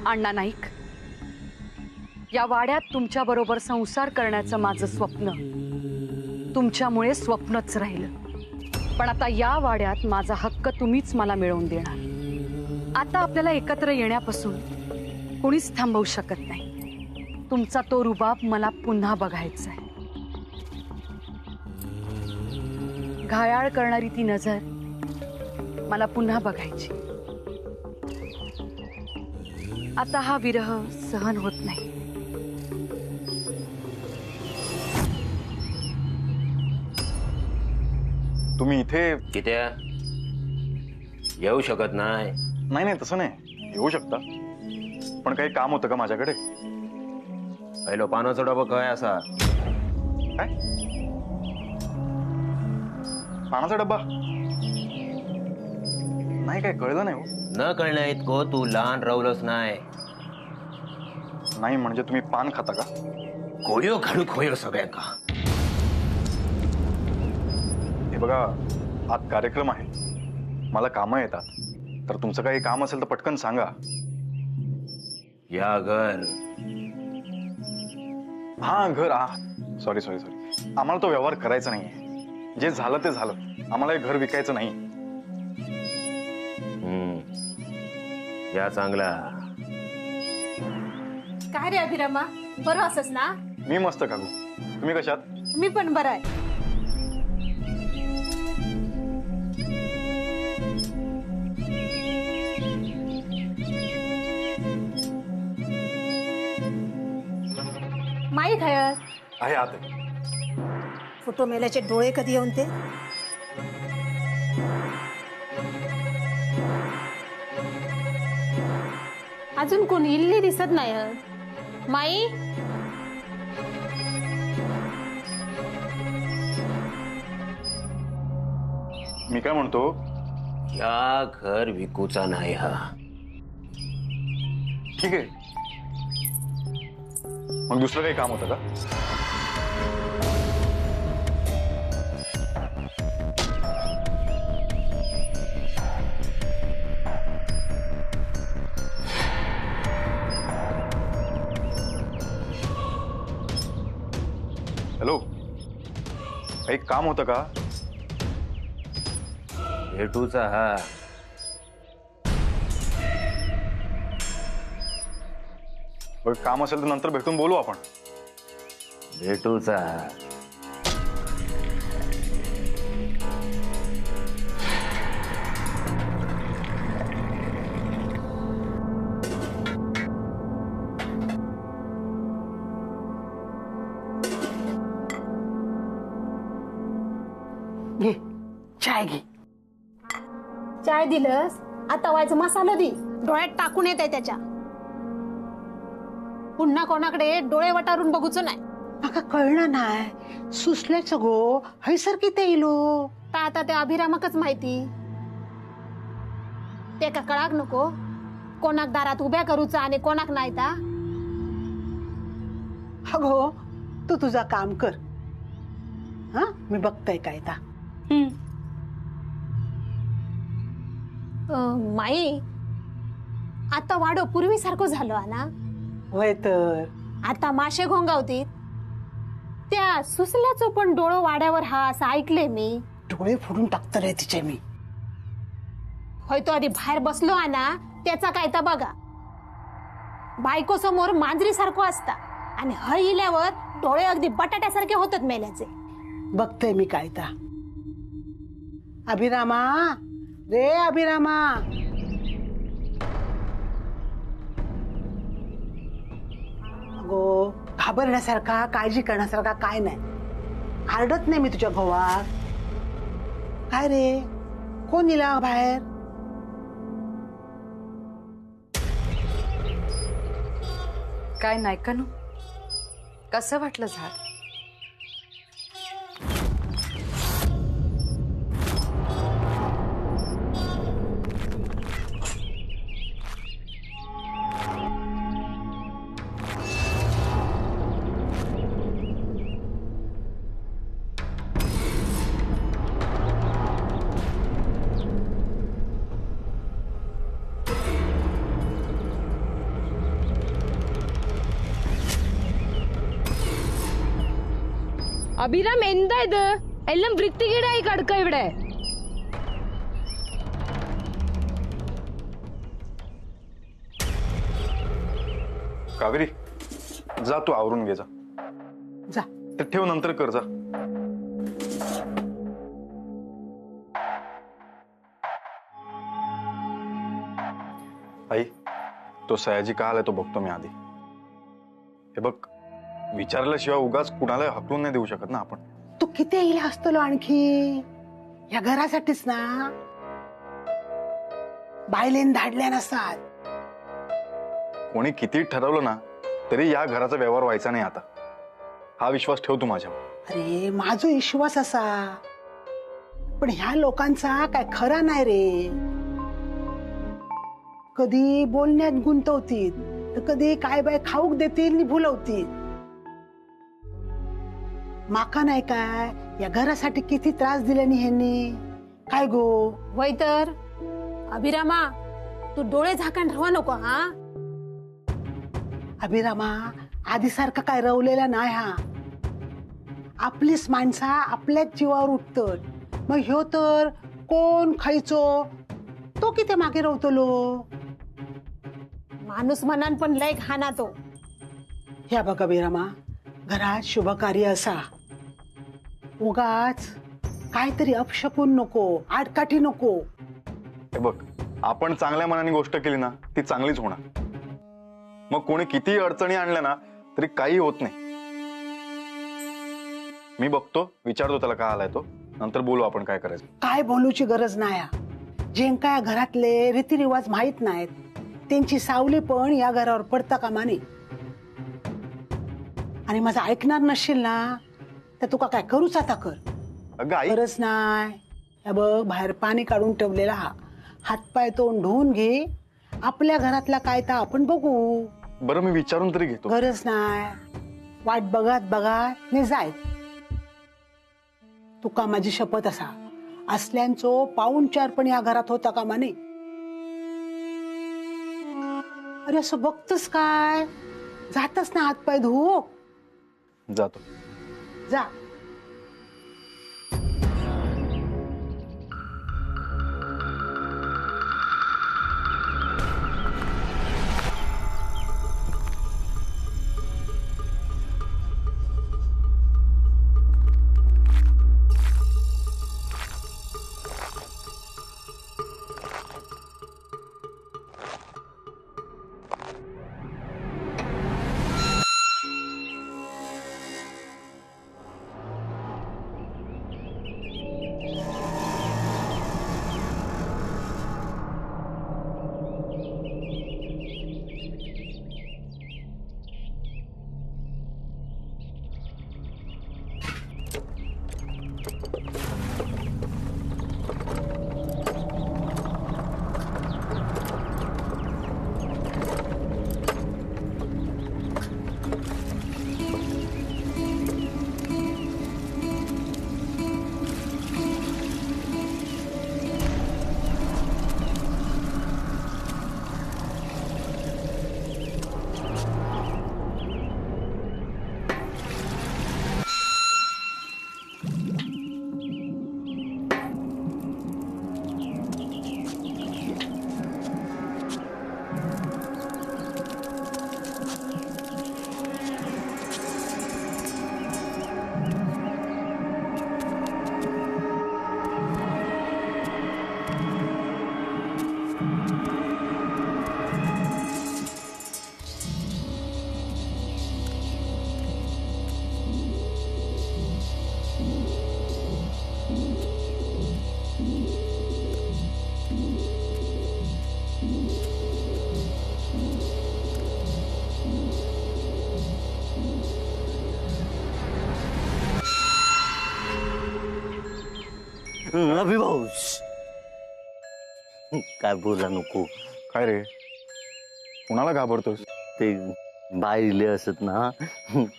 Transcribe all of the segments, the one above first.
अण्णा नाईक, या वाड्यात तुमच्या बरोबर संसार करण्याचं माझं स्वप्न तुमच्यामुळे स्वप्नच राहिलं. पण आता या वाड्यात माझा हक्क तुम्हीच मला मिळवून देणार. आता आपल्याला एकत्र येण्यापासून कोणीच थांबवू शकत नाही. तुमचा तो रुबाब मला पुन्हा बघायचा आहे. घायाळ करणारी ती नजर मला पुन्हा बघायची. आता हा विरह सहन होत नाही. तुम्ही इथे कित्या येऊ शकत नाही? नाही नाही तसं नाही, येऊ शकता, पण काही काम होतं का माझ्याकडे? पहिलो पानाचा डबा काय असा? काय पानाचा डब्बा? नाही, काय कळलं नाही हो. न कळण्या इतकं तू लहान राहुलच नाही. नाही म्हणजे तुम्ही पान खाता का? कोयो घालू खोयो सगळ्यांका. हे बघा, आज कार्यक्रम आहे, मला कामं येतात, तर तुमचं काही काम असेल तर पटकन सांगा. या घर हा घर, सॉरी सॉरी सॉरी, आम्हाला तो व्यवहार करायचा नाहीये. जे झालं ते झालं, आम्हाला हे घर विकायचं नाही. या चांगला. काय रे अभिरामा, बरं असस ना? मी मस्त काकू, तुम्ही कशात? मी पण बरं आहे. माई खायर आहे आत आहे. फोटो मेल्याचे डोळे कधी येऊन ते? अजून कोणी इल्ली दिसत नाही. माई मी काय म्हणतो, या घर विकूचा नाही हा. ठीक आहे, मग दुसरं काही काम होतं का? हॅलो, काही काम होतं का? भेटूचा हा. बघ, काम असेल तर नंतर भेटून बोलू आपण. भेटूचा. घे चाय घे. चाय दिलंस, आता व्हायचं मसाला दे. डोळ्यात टाकून येत आहे त्याच्या. पुन्हा कोणाकडे डोळे वटारून बघूच नाही. म्हाका कळलं नाही, सुचल्याच गो, हैसर किती येलो. तर आता ते अभिरामकच माहिती. ते का कळाक नको कोणाक दारात उभ्या करूचा आणि कोणाक नाही ता. अगो, तू तुझा काम कर, हा मी बघताय काय ता. माई, आता वाडो पूर्वीसारखं झालं ना? होय तर. आता माशे घोंगावतीत. त्या सुसल्याचं पण डोळं वाड्यावर हा असं ऐकले मी. डोळे फोडून टाकतले तिचे मी. होय तो आधी बाहेर बसलो ना, त्याचा काय तर बघा. बायको समोर मांजरी सारखं असता आणि हय इल्यावर डोळे अगदी बटाट्यासारखे होतात मेल्याचे. बघतय मी काय ता. अभिरामा, रे अभिरामा. अगो, घाबरण्यासारखा काळजी करण्यासारखा काय नाही. आरडत नाही मी तुझ्या भावात. काय रे, कोण इला बाहेर? काय नायकानू, कसं वाटलं झाड? അഭിരാം എന്താ ഇത്? എല്ലാം വൃത്തികേടായി കിടക്ക ഇവിടെ. कावेरी जा तू आवरून घे जा. जा. ते ठेव नंतर कर जा. आई तो सयाजी का आलाय तो बघतो मी आधी. हे बघ विचारल्याशिवाय उगाच कुणाला हकलून नाही देऊ शकत ना आपण. तू किती येईल असतो आणखी या घरासाठीच ना. बायलेन धाडल्या नसतात. कोणी किती ठरवलं ना तरी या घराचा व्यवहार व्हायचा नाही आता. हा विश्वास ठेव तू माझ्यावर. अरे माझा विश्वास असा पण ह्या लोकांचा काय खरा नाही रे. कधी बोलण्यात गुंतवतील तर कधी काय बाय खाऊक देतील आणि भुलवतील. माका नाही काय या घरासाठी किती त्रास दिल्यानी ह्यांनी काय गो. वय तर अभिरामा तू डोळे झाकण राहा नको हा. अभिरामा आधीसारखा काय रवलेला नाही हा. आपलीच माणसा आपल्याच जीवावर उठतत. मग ह्यो तर कोण खायचो तो किती मागे रवतलो. माणूस मनान पण लय खाना तो. ह्या बघ अभिरामा घरात शुभ कार्य असा उगाच काहीतरी अपशकून नको आडकाठी नको. हे बघ आपण चांगल्या मनाने गोष्ट केली ना ती चांगलीच होणार. मग कोणी किती अडचणी आणल्या ना तरी काही होत नाही. मी बघतो विचारतो त्याला का आलाय तो. नंतर बोलू आपण काय करायचं. काय बोलूची गरज नाही. ज्यांका या घरातले रीतिरिवाज माहित नाहीत त्यांची सावली पण या घरावर पडता कामा नये. आणि माझं ऐकणार नसशील ना तर तुका काय करूच आता कर. अगं आई गरज नाही. या बघ बाहेर पाणी काढून ठेवलेला हा. हातपाय तोंड धुवून घे. आपल्या घरातला काय तर आपण बघू. बरं मी विचारून तरी घेतो. गरज नाही. वाट बघत बघत ने जाय. तुका माझी शपथ असा असल्यांचो पाहुणचार पण या घरात होता कामा नये. अरे असं बघतस काय जातच ना हातपाय धुवू. जातो. जा. अभिभाऊ काय बोला नको. काय रे कुणाला घाबरतोस. ते बाईले असत ना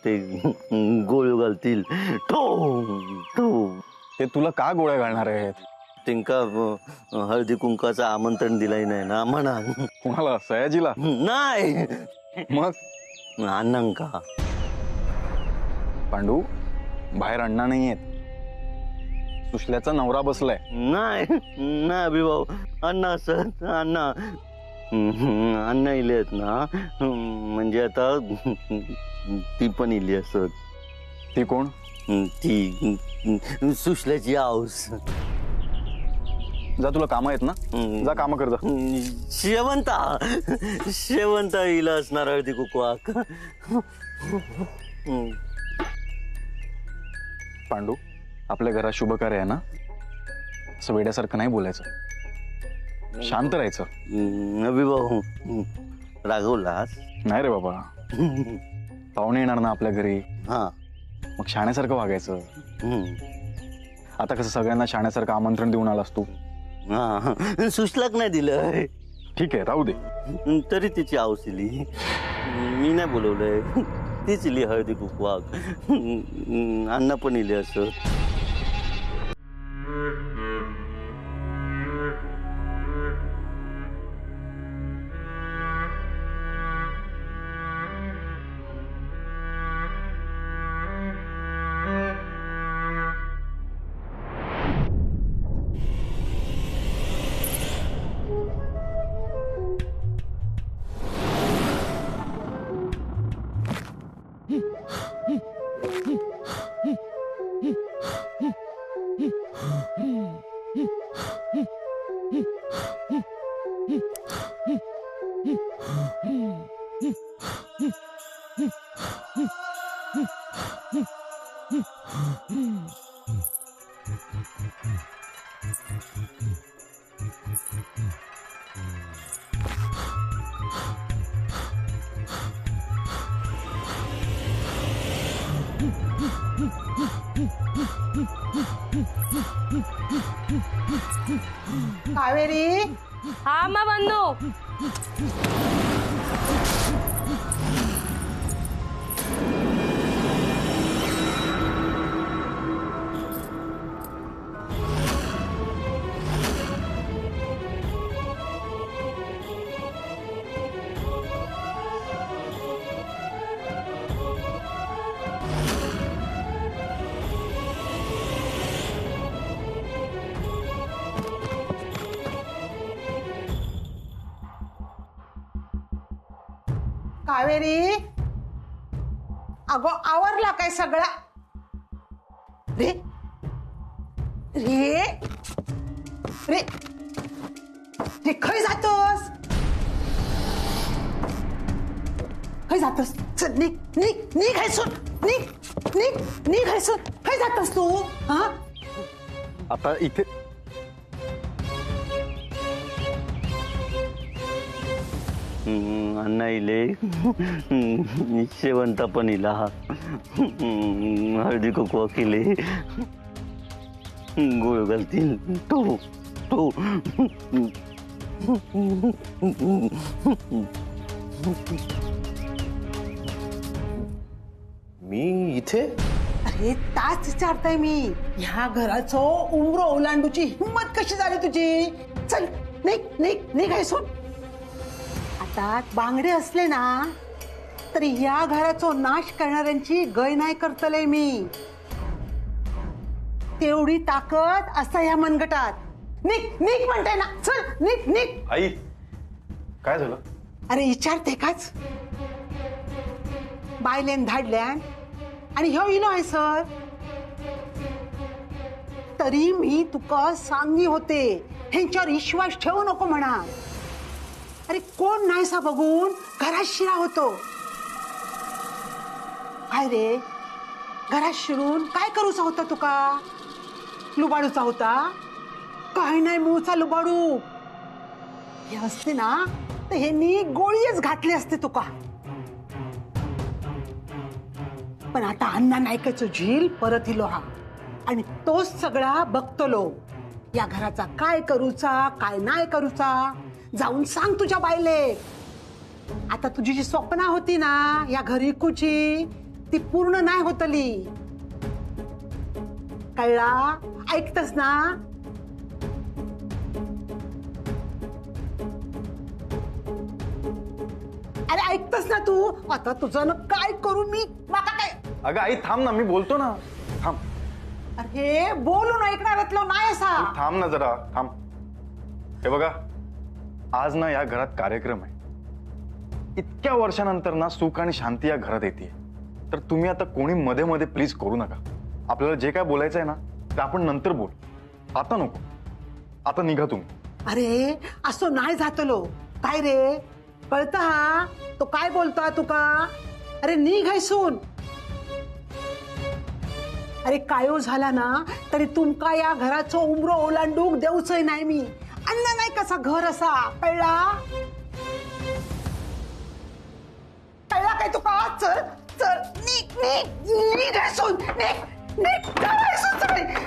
ते गोळी घालतील. ठो ठो. ते तुला का गोळ्या घालणार आहेत. तिंका हळदी कुंकाचं आमंत्रण दिलंय नाही ना म्हणा. कुणाला सयाजीला. नाही मग अण्णांका. पांडू बाहेर अण्णा नाही आहेत. सुशल्याचा नवरा बसलाय. नाही नाही अभिभाऊ, अण्णा असत अण्णा. अण्णा इले आहेत ना, म्हणजे आता ती पण इली असत. ती कोण? ती सुशल्याची आऊस. जा, तुला कामं आहेत ना, जा कामं कर जा. शेवंता हिला असणार हळदी कुकवाक. पांडू, आपल्या घरात शुभ कार्य आहे ना, असं वेड्यासारखं नाही बोलायचं, शांत राहायचं. अभिभाऊ रागवलास? नाही रे बाबा, पाहुणे येणार ना आपल्या घरी, हा. मग शाण्यासारखं वागायचं. आता कसं सगळ्यांना शाण्यासारखं आमंत्रण देऊन आलास तू. हा, सुशलाक नाही दिलं. ठीक आहे, राहू दे. तरी तिची आऊस इली. मी नाही बोलवलंय, तीच इली हळदी कुकवाक. अण्णा पण इले असं. कावेरी, हा मा बंधू. कावेरी, अगो आवरला काय सगळा? रे रे रे रे खय जातोस? खय जातोस? चल निघ निघ निघ हैसून, निघ निघ निघ हैसून. खय जातोस तू? हा, आता इथे अण्णा इले, शेवंता पण इला, हळदी कुकवा केले, गोळ घालतील. तो तो मी इथे? अरे ताच विचारताय मी. ह्या घराचं उमरो ओलांडूची हिंमत कशी झाली तुझी? चल निघ निघ निघ हैसून. आता बांगडे असले ना तरी या घराचो नाश करणाऱ्यांची गय नाही करतले मी. तेवढी ताकद असता या मनगटात. निघ निघ म्हणते ना, चल निघ निघ. आई, काय झालं? अरे विचारते काच, बायलेन धाडल्यान आणि ह्यो इलो आहे सर. तरी मी तुका सांगी होते ह्यांच्यावर विश्वास ठेवू नको म्हणा. अरे कोण नाहीसा बघून घरात शिरा होतो. काय रे, घरात शिरून काय करूचा होता तुका? लुबाडूचा होता? काय नाही, मूळचा लुबाडू. हे असते ना तर ह्यांनी गोळीच घातली असते तुका. पण आता अण्णा नायकाचं झील परत इलो हा आणि तोच सगळा बघतलो. या घराचा काय करूचा काय नाही करूचा जाऊन सांग तुझ्या बायले. आता तुझी जी स्वप्न होती ना या घरी कुची, ती पूर्ण नाही होतली. कळला? ऐकतस ना? अरे ऐकतस ना तू? आता तुझं ना काय करू मी? माका काय? अगं आई थांब ना, मी बोलतो ना. अरे बोलून ऐकणाऱ्यातलो नाही असा. थांब ना जरा थांब. हे बघा, आज ना या घरात कार्यक्रम आहे. इतक्या वर्षानंतर ना सुख आणि शांती या घरात येते. तर तुम्ही आता कोणी मध्ये मध्ये प्लीज करू नका. आपल्याला जे काय बोलायचं आहे ना ते आपण नंतर बोल, आता नको. आता निघा तुम्ही. अरे असं नाही जातलो. काय रे, कळतं हा तो काय बोलतो तुका? अरे निघायसून. अरे कायो झाला ना तरी तुमका या घराचं उमरो ओलांडूक देऊचंय नाही मी. अन्न नाही कसा घर असा, कळला? कळला काय तुका? चल चल निघ निघ निघायसून. निघ निघ निघायसून सगळे.